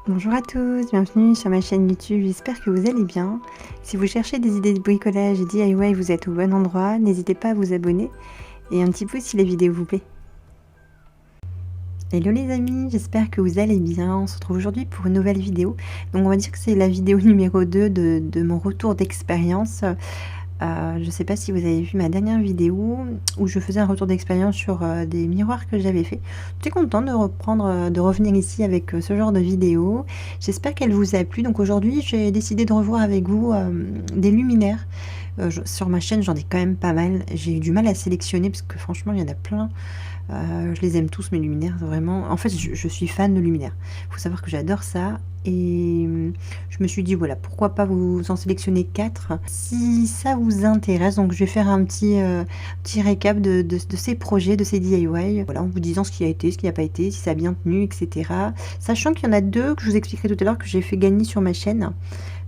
Bonjour à tous, bienvenue sur ma chaîne YouTube, j'espère que vous allez bien. Si vous cherchez des idées de bricolage et DIY, vous êtes au bon endroit, n'hésitez pas à vous abonner et un petit pouce si la vidéo vous plaît. Hello les amis, j'espère que vous allez bien, on se retrouve aujourd'hui pour une nouvelle vidéo. Donc on va dire que c'est la vidéo numéro 2 de mon retour d'expérience. Je ne sais pas si vous avez vu ma dernière vidéo où je faisais un retour d'expérience sur des miroirs que j'avais fait. J'étais contente de revenir ici avec ce genre de vidéo. J'espère qu'elle vous a plu. Donc aujourd'hui, j'ai décidé de revoir avec vous des luminaires. Sur ma chaîne, j'en ai quand même pas mal. J'ai eu du mal à sélectionner parce que franchement, il y en a plein. Je les aime tous, mes luminaires, vraiment. En fait, je suis fan de luminaires. Il faut savoir que j'adore ça. Et je me suis dit, voilà, pourquoi pas vous en sélectionner 4 si ça vous intéresse. Donc, je vais faire un petit récap de ces projets, de ces DIY. Voilà, en vous disant ce qui a été, ce qui n'a pas été, si ça a bien tenu, etc. Sachant qu'il y en a 2 que je vous expliquerai tout à l'heure que j'ai fait gagner sur ma chaîne.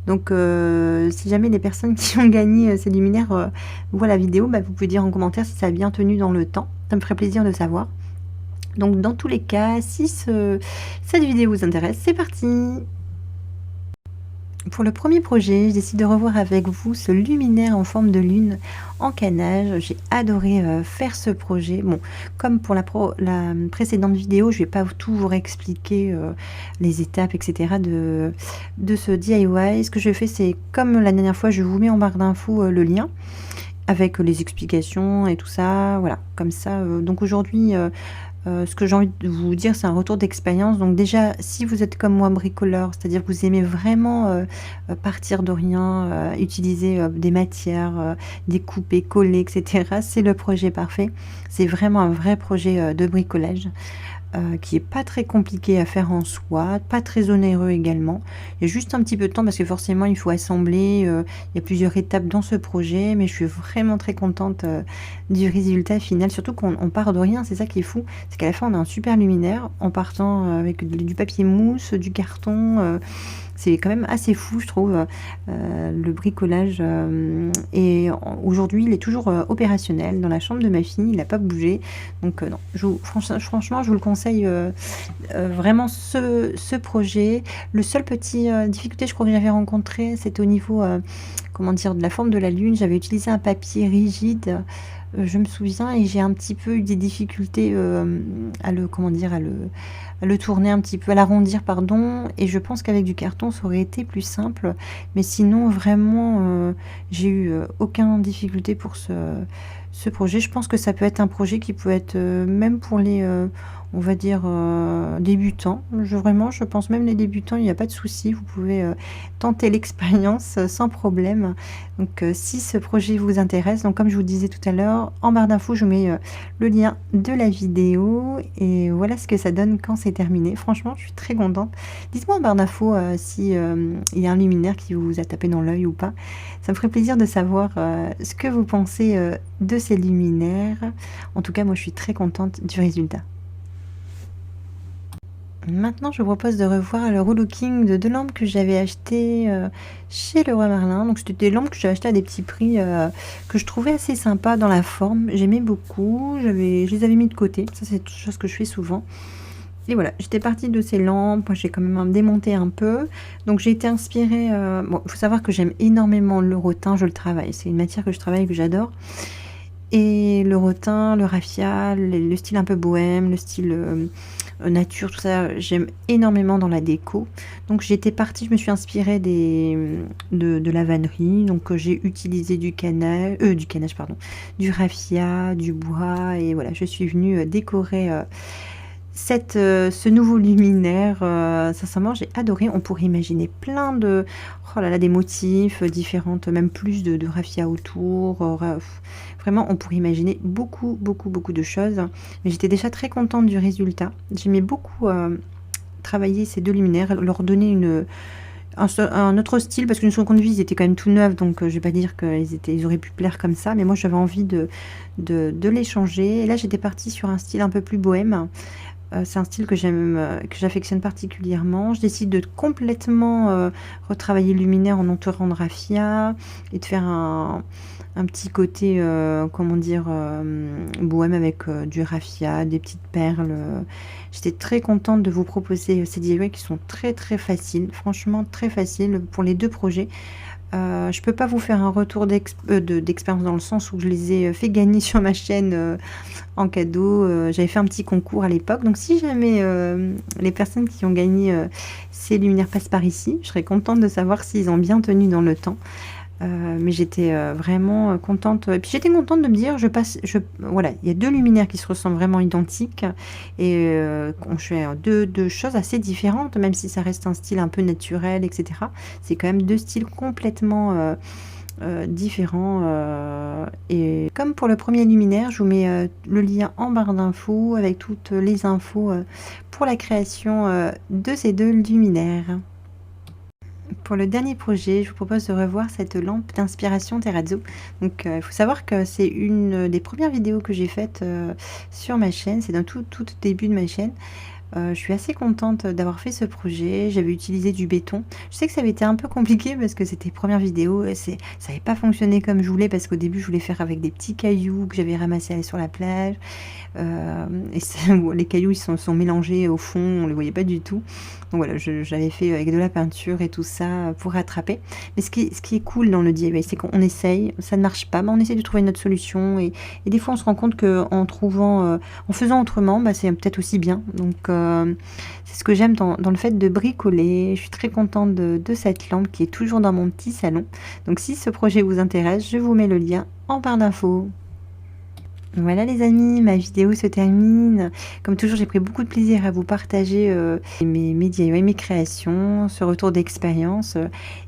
Donc, si jamais les personnes qui ont gagné ces luminaires voient la vidéo, vous pouvez dire en commentaire si ça a bien tenu dans le temps. Ça me ferait plaisir de savoir. Donc, dans tous les cas, si cette vidéo vous intéresse, c'est parti! Pour le premier projet, je décide de revoir avec vous ce luminaire en forme de lune en canage. J'ai adoré faire ce projet. Bon, comme pour la précédente vidéo, je ne vais pas tout vous réexpliquer les étapes, etc. de ce DIY. Ce que je fais, c'est comme la dernière fois, je vous mets en barre d'infos le lien avec les explications et tout ça. Voilà, comme ça. Donc aujourd'hui... ce que j'ai envie de vous dire, c'est un retour d'expérience. Donc déjà, si vous êtes comme moi bricoleur, c'est-à-dire que vous aimez vraiment partir de rien, utiliser des matières, découper, coller, etc., c'est le projet parfait. C'est vraiment un vrai projet de bricolage. Qui est pas très compliqué à faire en soi, pas très onéreux également. Il y a juste un petit peu de temps parce que forcément il faut assembler, il y a plusieurs étapes dans ce projet, mais je suis vraiment très contente du résultat final, surtout qu'on part de rien, c'est ça qui est fou, c'est qu'à la fin on a un super luminaire en partant avec du papier mousse, du carton, c'est quand même assez fou, je trouve, le bricolage. Et aujourd'hui, il est toujours opérationnel dans la chambre de ma fille. Il n'a pas bougé. Donc, non, franchement, je vous le conseille vraiment ce projet. Le seul petit difficulté, je crois, que j'avais rencontré, c'était au niveau comment dire, de la forme de la lune. J'avais utilisé un papier rigide. Je me souviens et j'ai un petit peu eu des difficultés à le tourner un petit peu, à l'arrondir, pardon, et je pense qu'avec du carton ça aurait été plus simple, mais sinon vraiment j'ai eu aucune difficulté pour ce projet. Je pense que ça peut être un projet qui peut être même pour les on va dire débutants. Je pense même les débutants, il n'y a pas de souci, vous pouvez tenter l'expérience sans problème. Donc si ce projet vous intéresse, donc comme je vous disais tout à l'heure, en barre d'infos je mets le lien de la vidéo et voilà ce que ça donne quand c'est terminé. Franchement, je suis très contente. Dites-moi en barre d'infos si il y a un luminaire qui vous a tapé dans l'œil ou pas. Ça me ferait plaisir de savoir ce que vous pensez de ces luminaires. En tout cas, moi je suis très contente du résultat. Maintenant, je vous propose de revoir le relooking de 2 lampes que j'avais achetées chez Leroy Merlin. Donc, c'était des lampes que j'avais achetées à des petits prix que je trouvais assez sympas dans la forme. J'aimais beaucoup. Je les avais mis de côté. Ça, c'est une chose que je fais souvent. Et voilà, j'étais partie de ces lampes. J'ai quand même démonté un peu. Donc, j'ai été inspirée. Bon, il faut savoir que j'aime énormément le rotin. Je le travaille. C'est une matière que je travaille et que j'adore. Et le rotin, le raffia, le style un peu bohème, le style nature, tout ça, j'aime énormément dans la déco. Donc j'étais partie, je me suis inspirée de la vannerie. Donc j'ai utilisé du canage, pardon, du raffia, du bois, et voilà, je suis venue décorer ce nouveau luminaire. Sincèrement, j'ai adoré. On pourrait imaginer plein de, oh là là, des motifs différentes, même plus de raffia autour. Vraiment, on pourrait imaginer beaucoup de choses. Mais j'étais déjà très contente du résultat. J'aimais beaucoup travailler ces 2 luminaires, leur donner un autre style, parce que une seconde vie, ils étaient quand même tout neufs, donc je vais pas dire qu'ils auraient pu plaire comme ça, mais moi j'avais envie de les changer. Et là, j'étais partie sur un style un peu plus bohème. C'est un style que j'aime, que j'affectionne particulièrement. Je décide de complètement retravailler le luminaire en entourant de raffia et de faire un petit côté, comment dire, bohème avec du raffia, des petites perles. J'étais très contente de vous proposer ces DIY qui sont très très faciles, franchement très faciles pour les deux projets. Je peux pas vous faire un retour d'expérience dans le sens où je les ai fait gagner sur ma chaîne en cadeau. J'avais fait un petit concours à l'époque, donc si jamais les personnes qui ont gagné ces luminaires passent par ici, je serais contente de savoir s'ils ont bien tenu dans le temps. Mais j'étais vraiment contente. Et puis j'étais contente de me dire, voilà, il y a deux luminaires qui se ressemblent vraiment identiques et on fait deux choses assez différentes, même si ça reste un style un peu naturel, etc. C'est quand même deux styles complètement différents. Et comme pour le premier luminaire, je vous mets le lien en barre d'infos avec toutes les infos pour la création de ces deux luminaires. Pour le dernier projet, je vous propose de revoir cette lampe d'inspiration Terrazzo. Donc il faut savoir que c'est une des premières vidéos que j'ai faites sur ma chaîne, c'est dans tout début de ma chaîne. Je suis assez contente d'avoir fait ce projet. J'avais utilisé du béton. Je sais que ça avait été un peu compliqué parce que c'était première vidéo et ça n'avait pas fonctionné comme je voulais, parce qu'au début je voulais faire avec des petits cailloux que j'avais ramassés sur la plage. Bon, les cailloux ils sont mélangés au fond, on les voyait pas du tout. Donc voilà, j'avais fait avec de la peinture et tout ça pour rattraper. Mais ce qui est cool dans le DIY, c'est qu'on essaye, ça ne marche pas, mais on essaie de trouver une autre solution. Et des fois on se rend compte qu'en trouvant, en faisant autrement, bah, c'est peut-être aussi bien. Donc c'est ce que j'aime dans le fait de bricoler. Je suis très contente de cette lampe qui est toujours dans mon petit salon. Donc si ce projet vous intéresse, je vous mets le lien en barre d'infos. Voilà les amis, ma vidéo se termine. Comme toujours, j'ai pris beaucoup de plaisir à vous partager mes DIY, mes créations, ce retour d'expérience.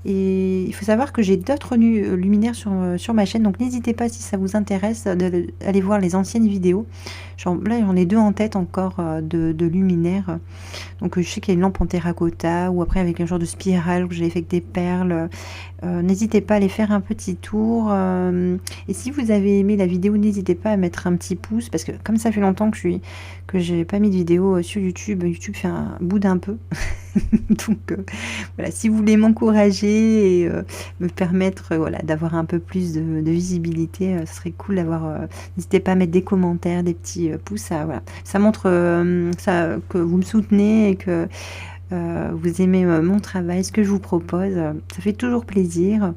Et il faut savoir que j'ai d'autres luminaires sur ma chaîne, donc n'hésitez pas, si ça vous intéresse, d'aller voir les anciennes vidéos. Là, j'en ai deux en tête encore de luminaires. Donc je sais qu'il y a une lampe en terracotta, ou après avec un genre de spirale que j'avais fait avec des perles. N'hésitez pas à aller faire un petit tour. Et si vous avez aimé la vidéo, n'hésitez pas à mettre un petit pouce, parce que comme ça fait longtemps que j'ai pas mis de vidéo sur YouTube, YouTube fait un bout d'un peu. Donc voilà, si vous voulez m'encourager et me permettre voilà, d'avoir un peu plus de visibilité, ce serait cool d'avoir. N'hésitez pas à mettre des commentaires, des petits pouces. Voilà. Ça montre que vous me soutenez et que vous aimez mon travail, ce que je vous propose. Ça fait toujours plaisir.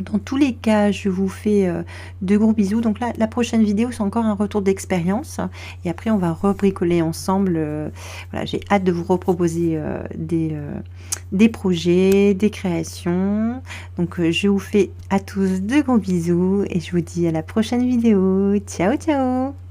Dans tous les cas, je vous fais de gros bisous. Donc là, la prochaine vidéo, c'est encore un retour d'expérience. Et après, on va rebricoler ensemble. Voilà, j'ai hâte de vous reproposer des projets, des créations. Donc, je vous fais à tous de gros bisous. Et je vous dis à la prochaine vidéo. Ciao, ciao!